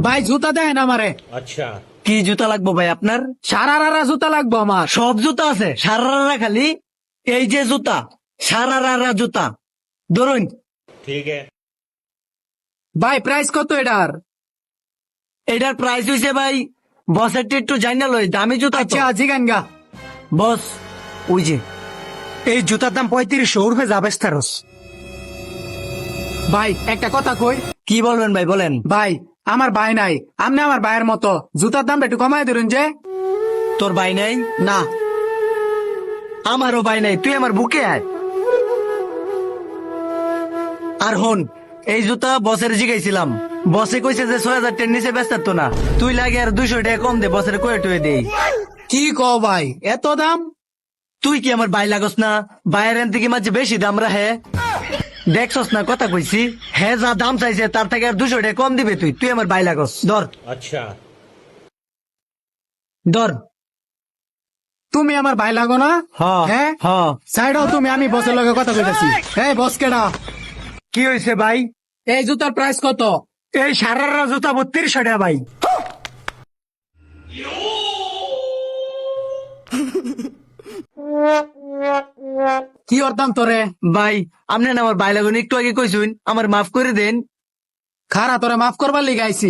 ভাই জুতা দেন আমারে। अच्छा। কি জুতা লাগবো ভাই আপনার? সারারা জুতা লাগবো আমার। সব জুতা আছে, সারারা খালি। এই যে জুতা, সারারা জুতা ধরুন। ठीक है। ভাই প্রাইস কত এটার? এটার প্রাইস হইছে ভাই, বসের একটু জানি না লই, দামি জুতা তো। আচ্ছা জিগান গা। বস, ওই যে এই জুতার দাম 3500 উর্ফে যাবে স্টারস। ভাই একটা কথা কই। কি বলবেন ভাই, বলেন। ভাই আমার ভাই নাই, আপনি আমার ভাইয়ের মতো, জুতার দামটা একটু কমাই ধরুন যে। তোর ভাই নাই? না। আমারও ভাই নাই, তুই আমার বুকে আয়। আর হন, এই জুতা বসের জিগাইছিলাম, বসে কইছে যে 6000 টাকার নিচে বেচতে তো না। তুই লাগে আর 200 টাকা কম দে, বসের কয়ে টয়ে দেই। কি কও ভাই, এত দাম? তুই কি আমার ভাই লাগস না? ভাইয়ের এন থেকে মাঝে বেশি দাম রাহে। দেখছস না কথা কইছি, হ্যাঁ যা দাম চাইছে তার থেকে আর 200 টাকা কম দিবে। তুই তুই আমার ভাই লাগস, ধর अच्छा। ধর। তুমি আমার ভাই লাগো না? হ্যাঁ হ্যাঁ হ্যাঁ। সাইডও তুমি, আমি বসের লগে কথা কইতাছি। এই বস কেডা? কি হয়েছে ভাই? এই জুতার প্রাইস কত? এই সারারা জুতা 3200 টাকা ভাই। কি অর্দাম তোরে? ভাই আপনি না আমার ভাই লাগুন, একটু আগে কইছুন, আমার মাফ করে দেন। খারা তোরে মাফ করবার লিগে আইছি।